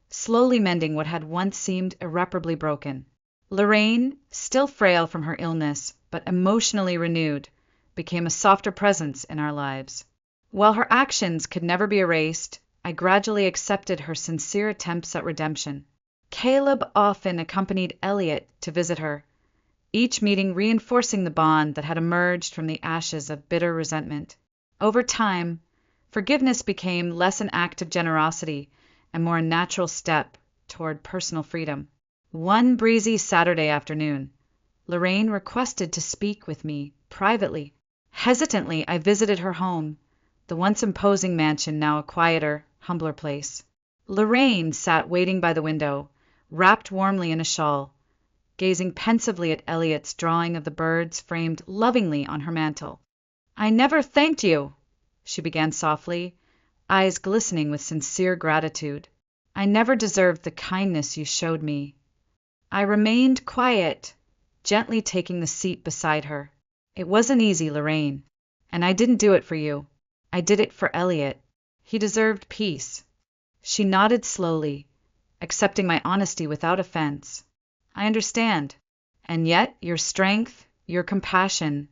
slowly mending what had once seemed irreparably broken. Lorraine, still frail from her illness, but emotionally renewed, became a softer presence in our lives. While her actions could never be erased, I gradually accepted her sincere attempts at redemption. Caleb often accompanied Elliot to visit her, each meeting reinforcing the bond that had emerged from the ashes of bitter resentment. Over time, forgiveness became less an act of generosity and more a natural step toward personal freedom. One breezy Saturday afternoon, Lorraine requested to speak with me privately. Hesitantly, I visited her home, the once imposing mansion now a quieter, humbler place. Lorraine sat waiting by the window, wrapped warmly in a shawl, gazing pensively at Elliot's drawing of the birds framed lovingly on her mantel. "I never thanked you," she began softly, eyes glistening with sincere gratitude. "I never deserved the kindness you showed me." I remained quiet, gently taking the seat beside her. "It wasn't easy, Lorraine, and I didn't do it for you. I did it for Elliot. He deserved peace." She nodded slowly, accepting my honesty without offense. "I understand. And yet your strength, your compassion,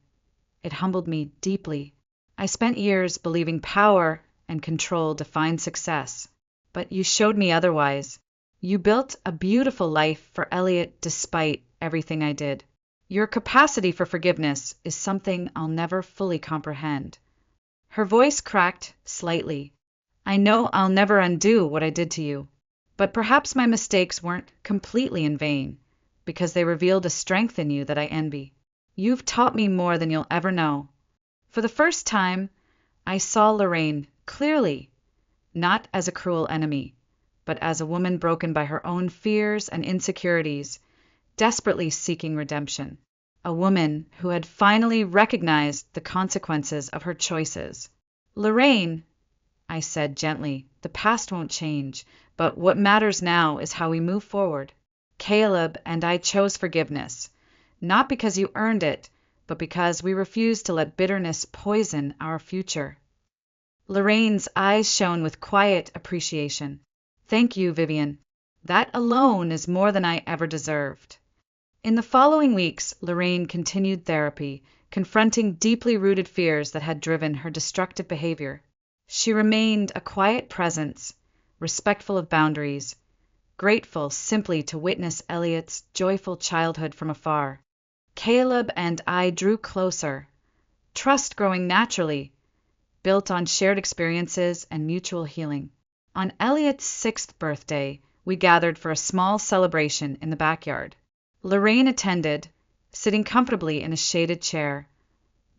it humbled me deeply. I spent years believing power and control defined success, but you showed me otherwise. You built a beautiful life for Elliot despite everything I did. Your capacity for forgiveness is something I'll never fully comprehend." Her voice cracked slightly. "I know I'll never undo what I did to you, but perhaps my mistakes weren't completely in vain, because they revealed a strength in you that I envy. You've taught me more than you'll ever know." For the first time, I saw Lorraine clearly, not as a cruel enemy, but as a woman broken by her own fears and insecurities, desperately seeking redemption. A woman who had finally recognized the consequences of her choices. "Lorraine," I said gently, "the past won't change, but what matters now is how we move forward. Caleb and I chose forgiveness, not because you earned it, but because we refused to let bitterness poison our future." Lorraine's eyes shone with quiet appreciation. "Thank you, Vivian. That alone is more than I ever deserved." In the following weeks, Lorraine continued therapy, confronting deeply rooted fears that had driven her destructive behavior. She remained a quiet presence, respectful of boundaries, grateful simply to witness Elliot's joyful childhood from afar. Caleb and I drew closer, trust growing naturally, built on shared experiences and mutual healing. On Elliot's 6th birthday, we gathered for a small celebration in the backyard. Lorraine attended, sitting comfortably in a shaded chair,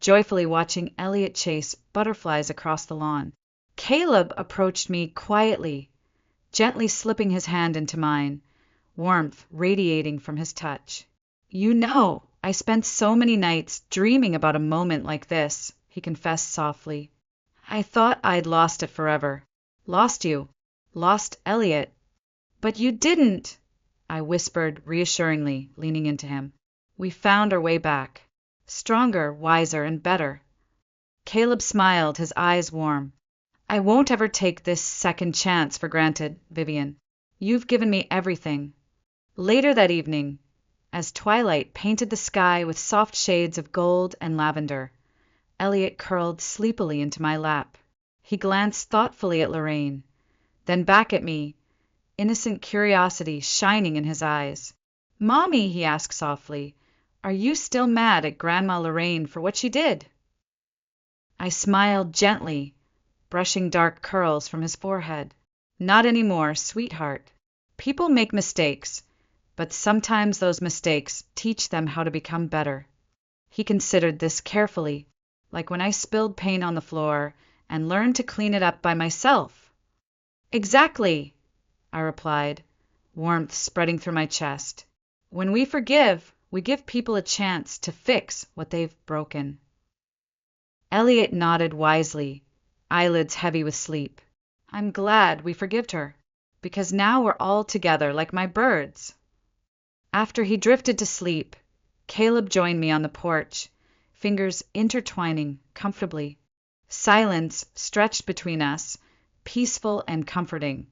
joyfully watching Elliot chase butterflies across the lawn. Caleb approached me quietly, gently slipping his hand into mine, warmth radiating from his touch. "You know, I spent so many nights dreaming about a moment like this," he confessed softly. I thought I'd lost it forever. Lost you. Lost Elliot. But you didn't, I whispered reassuringly, leaning into him. We found our way back. Stronger, wiser, and better. Caleb smiled, his eyes warm. I won't ever take this second chance for granted, Vivian. You've given me everything. Later that evening, as twilight painted the sky with soft shades of gold and lavender, Elliot curled sleepily into my lap. He glanced thoughtfully at Lorraine, then back at me, innocent curiosity shining in his eyes. "Mommy," he asked softly, "are you still mad at Grandma Lorraine for what she did?" I smiled gently, brushing dark curls from his forehead. "Not anymore, sweetheart. People make mistakes, but sometimes those mistakes teach them how to become better." He considered this carefully, like when I spilled paint on the floor and learned to clean it up by myself. "Exactly," I replied, warmth spreading through my chest. "When we forgive, we give people a chance to fix what they've broken." Elliot nodded wisely, eyelids heavy with sleep. "I'm glad we forgived her, because now we're all together like my birds." After he drifted to sleep, Caleb joined me on the porch, fingers intertwining comfortably. Silence stretched between us, peaceful and comforting,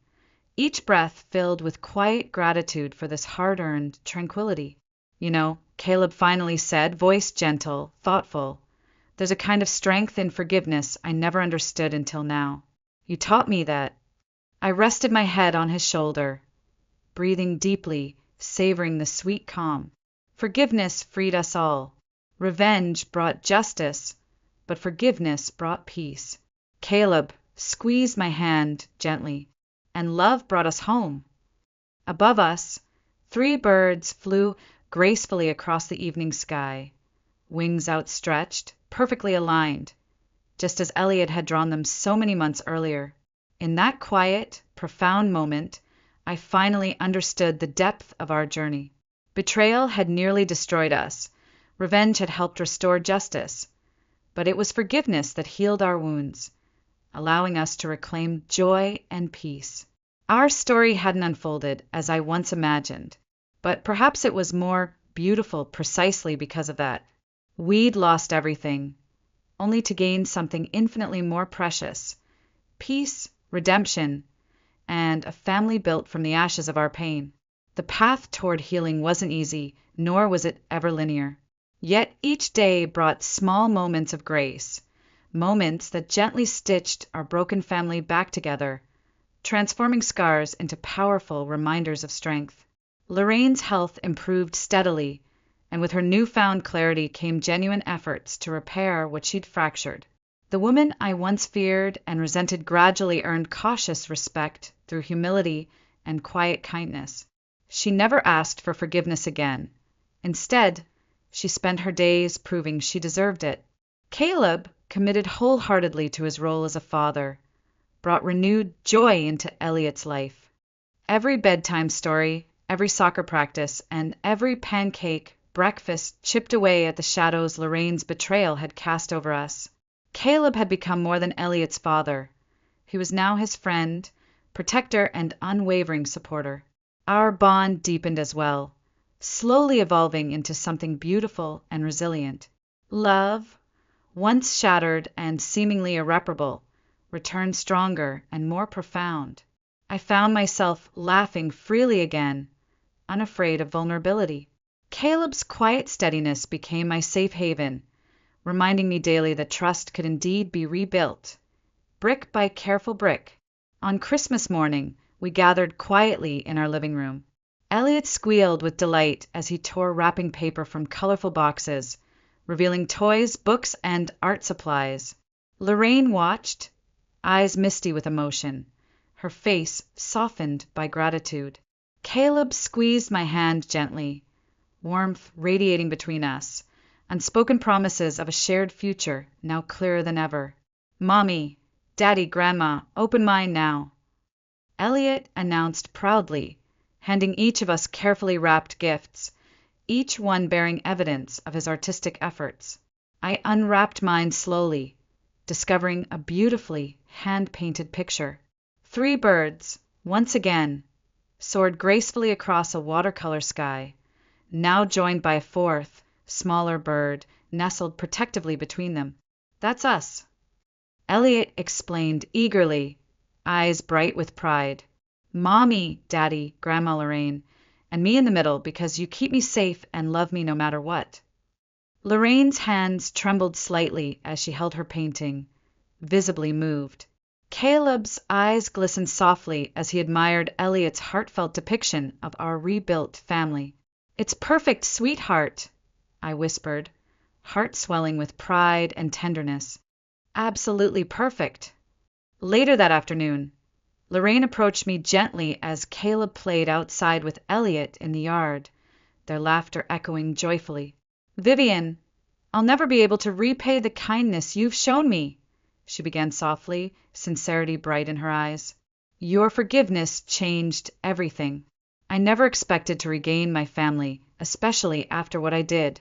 each breath filled with quiet gratitude for this hard-earned tranquility. "You know," Caleb finally said, voice gentle, thoughtful, "there's a kind of strength in forgiveness I never understood until now. You taught me that." I rested my head on his shoulder, breathing deeply, savoring the sweet calm. Forgiveness freed us all. Revenge brought justice, but forgiveness brought peace. Caleb squeezed my hand gently, and love brought us home. Above us, 3 birds flew gracefully across the evening sky, wings outstretched, perfectly aligned, just as Elliot had drawn them so many months earlier. In that quiet, profound moment, I finally understood the depth of our journey. Betrayal had nearly destroyed us. Revenge had helped restore justice. But it was forgiveness that healed our wounds, allowing us to reclaim joy and peace. Our story hadn't unfolded as I once imagined, but perhaps it was more beautiful precisely because of that. We'd lost everything, only to gain something infinitely more precious: peace, redemption, and a family built from the ashes of our pain. The path toward healing wasn't easy, nor was it ever linear. Yet each day brought small moments of grace, moments that gently stitched our broken family back together, transforming scars into powerful reminders of strength. Lorraine's health improved steadily, and with her newfound clarity came genuine efforts to repair what she'd fractured. The woman I once feared and resented gradually earned cautious respect through humility and quiet kindness. She never asked for forgiveness again. Instead, she spent her days proving she deserved it. Caleb, committed wholeheartedly to his role as a father, brought renewed joy into Elliot's life. Every bedtime story, every soccer practice, and every pancake breakfast chipped away at the shadows Lorraine's betrayal had cast over us. Caleb had become more than Elliot's father. He was now his friend, protector, and unwavering supporter. Our bond deepened as well, slowly evolving into something beautiful and resilient. Love, once shattered and seemingly irreparable, returned stronger and more profound. I found myself laughing freely again, unafraid of vulnerability. Caleb's quiet steadiness became my safe haven, reminding me daily that trust could indeed be rebuilt, brick by careful brick. On Christmas morning, we gathered quietly in our living room. Elliot squealed with delight as he tore wrapping paper from colorful boxes, revealing toys, books, and art supplies. Lorraine watched, eyes misty with emotion, her face softened by gratitude. Caleb squeezed my hand gently, warmth radiating between us, unspoken promises of a shared future now clearer than ever. "Mommy, Daddy, Grandma, open mine now," Elliot announced proudly, handing each of us carefully wrapped gifts, each one bearing evidence of his artistic efforts. I unwrapped mine slowly, discovering a beautifully hand-painted picture. 3 birds, once again, soared gracefully across a watercolor sky, now joined by a fourth, smaller bird nestled protectively between them. That's us, Elliot explained eagerly, eyes bright with pride. Mommy, Daddy, Grandma Lorraine, and me in the middle because you keep me safe and love me no matter what. Lorraine's hands trembled slightly as she held her painting, visibly moved. Caleb's eyes glistened softly as he admired Elliot's heartfelt depiction of our rebuilt family. It's perfect, sweetheart, I whispered, heart swelling with pride and tenderness. Absolutely perfect. Later that afternoon, Lorraine approached me gently as Caleb played outside with Elliot in the yard, their laughter echoing joyfully. Vivian, I'll never be able to repay the kindness you've shown me, she began softly, sincerity bright in her eyes. Your forgiveness changed everything. I never expected to regain my family, especially after what I did.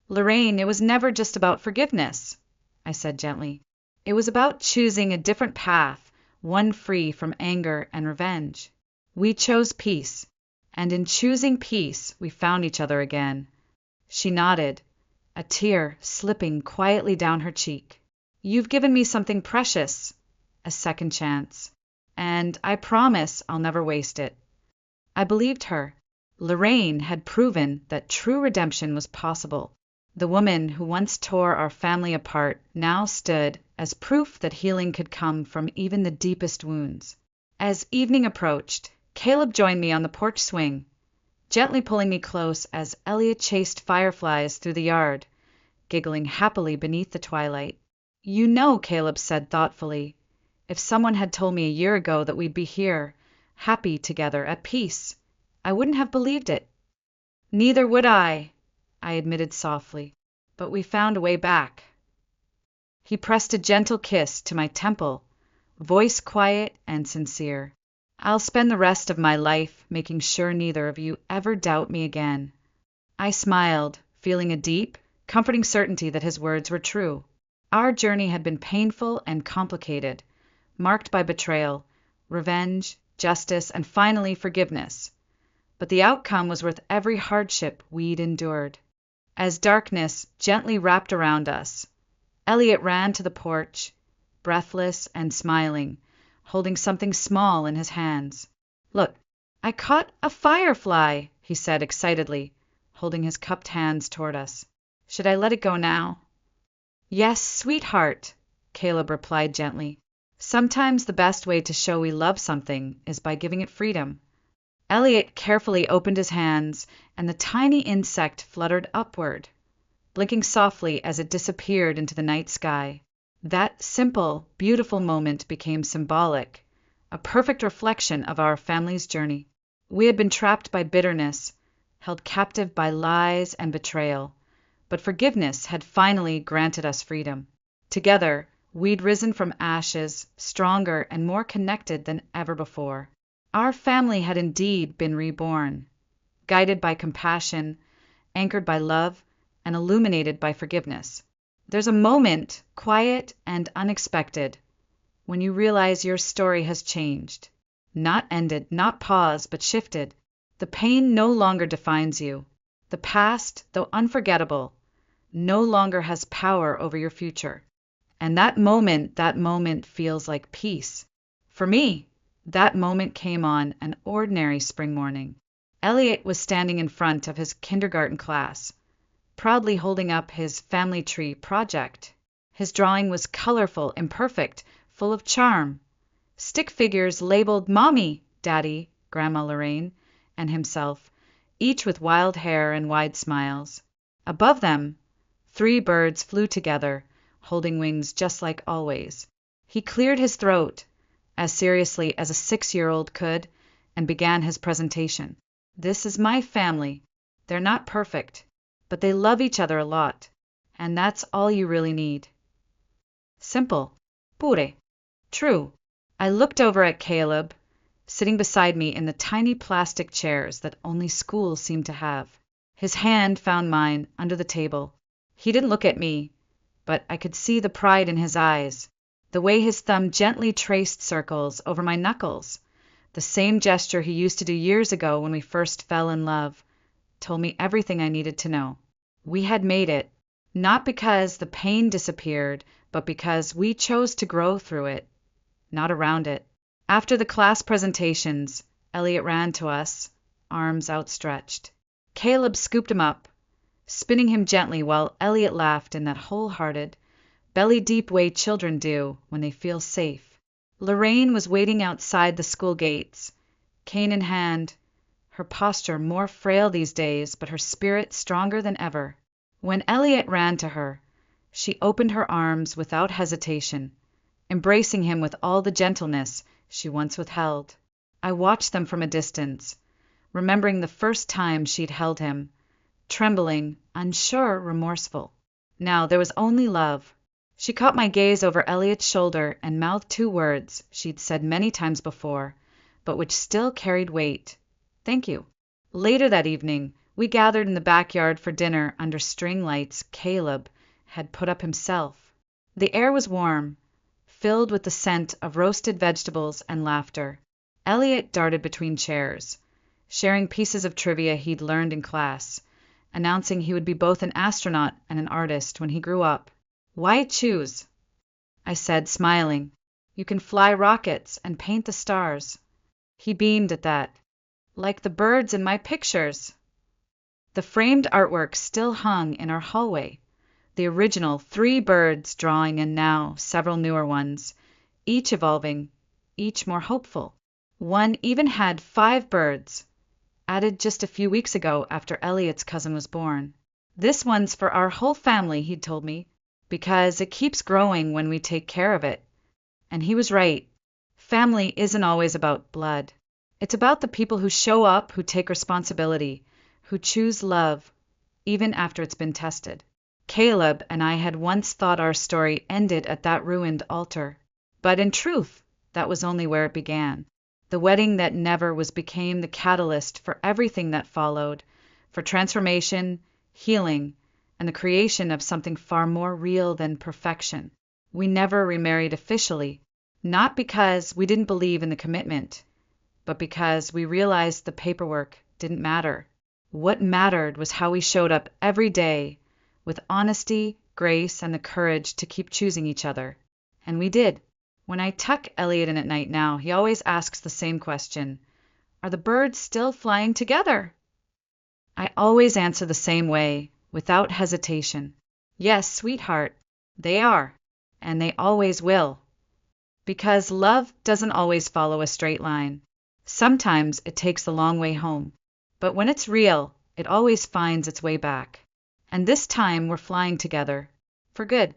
Lorraine, it was never just about forgiveness, I said gently. It was about choosing a different path, one free from anger and revenge. We chose peace, and in choosing peace, we found each other again. She nodded, a tear slipping quietly down her cheek. You've given me something precious, a second chance, and I promise I'll never waste it. I believed her. Lorraine had proven that true redemption was possible. The woman who once tore our family apart now stood as proof that healing could come from even the deepest wounds. As evening approached, Caleb joined me on the porch swing, gently pulling me close as Elliot chased fireflies through the yard, giggling happily beneath the twilight. You know, Caleb said thoughtfully, if someone had told me a year ago that we'd be here, happy together, at peace, I wouldn't have believed it. Neither would I admitted softly, but we found a way back. He pressed a gentle kiss to my temple, voice quiet and sincere. I'll spend the rest of my life making sure neither of you ever doubt me again. I smiled, feeling a deep, comforting certainty that his words were true. Our journey had been painful and complicated, marked by betrayal, revenge, justice, and finally forgiveness. But the outcome was worth every hardship we'd endured. As darkness gently wrapped around us, Elliot ran to the porch, breathless and smiling, holding something small in his hands. Look, I caught a firefly, he said excitedly, holding his cupped hands toward us. Should I let it go now? Yes, sweetheart, Caleb replied gently. Sometimes the best way to show we love something is by giving it freedom. Elliot carefully opened his hands, and the tiny insect fluttered upward, blinking softly as it disappeared into the night sky. That simple, beautiful moment became symbolic, a perfect reflection of our family's journey. We had been trapped by bitterness, held captive by lies and betrayal, but forgiveness had finally granted us freedom. Together, we'd risen from ashes, stronger and more connected than ever before. Our family had indeed been reborn, guided by compassion, anchored by love, and illuminated by forgiveness. There's a moment, quiet and unexpected, when you realize your story has changed. Not ended, not paused, but shifted. The pain no longer defines you. The past, though unforgettable, no longer has power over your future. And that moment feels like peace. For me, that moment came on an ordinary spring morning. Elliot was standing in front of his kindergarten class, proudly holding up his family tree project. His drawing was colorful, imperfect, full of charm. Stick figures labeled Mommy, Daddy, Grandma Lorraine, and himself, each with wild hair and wide smiles. Above them, 3 birds flew together, holding wings just like always. He cleared his throat, as seriously as a 6-year-old could, and began his presentation. This is my family. They're not perfect, but they love each other a lot, and that's all you really need. Simple. Pure. True. I looked over at Caleb, sitting beside me in the tiny plastic chairs that only schools seem to have. His hand found mine under the table. He didn't look at me, but I could see the pride in his eyes, the way his thumb gently traced circles over my knuckles. The same gesture he used to do years ago when we first fell in love told me everything I needed to know. We had made it, not because the pain disappeared, but because we chose to grow through it, not around it. After the class presentations, Elliot ran to us, arms outstretched. Caleb scooped him up, spinning him gently while Elliot laughed in that wholehearted, belly-deep way children do when they feel safe. Lorraine was waiting outside the school gates, cane in hand, her posture more frail these days, but her spirit stronger than ever. When Elliot ran to her, she opened her arms without hesitation, embracing him with all the gentleness she once withheld. I watched them from a distance, remembering the first time she'd held him, trembling, unsure, remorseful. Now there was only love. She caught my gaze over Elliot's shoulder and mouthed two words she'd said many times before, but which still carried weight. Thank you. Later that evening, we gathered in the backyard for dinner under string lights Caleb had put up himself. The air was warm, filled with the scent of roasted vegetables and laughter. Elliot darted between chairs, sharing pieces of trivia he'd learned in class, announcing he would be both an astronaut and an artist when he grew up. Why choose? I said, smiling. You can fly rockets and paint the stars. He beamed at that. Like the birds in my pictures. The framed artwork still hung in our hallway, the original 3 birds drawing and now several newer ones, each evolving, each more hopeful. One even had 5 birds, added just a few weeks ago after Elliot's cousin was born. This one's for our whole family, he'd told me, because it keeps growing when we take care of it. And he was right. Family isn't always about blood. It's about the people who show up, who take responsibility, who choose love, even after it's been tested. Caleb and I had once thought our story ended at that ruined altar. But in truth, that was only where it began. The wedding that never was became the catalyst for everything that followed, for transformation, healing, and the creation of something far more real than perfection. We never remarried officially, not because we didn't believe in the commitment, but because we realized the paperwork didn't matter. What mattered was how we showed up every day, with honesty, grace, and the courage to keep choosing each other. And we did. When I tuck Elliot in at night now, he always asks the same question. Are the birds still flying together? I always answer the same way, without hesitation. Yes, sweetheart, they are, and they always will. Because love doesn't always follow a straight line. Sometimes it takes the long way home. But when it's real, it always finds its way back. And this time we're flying together. For good.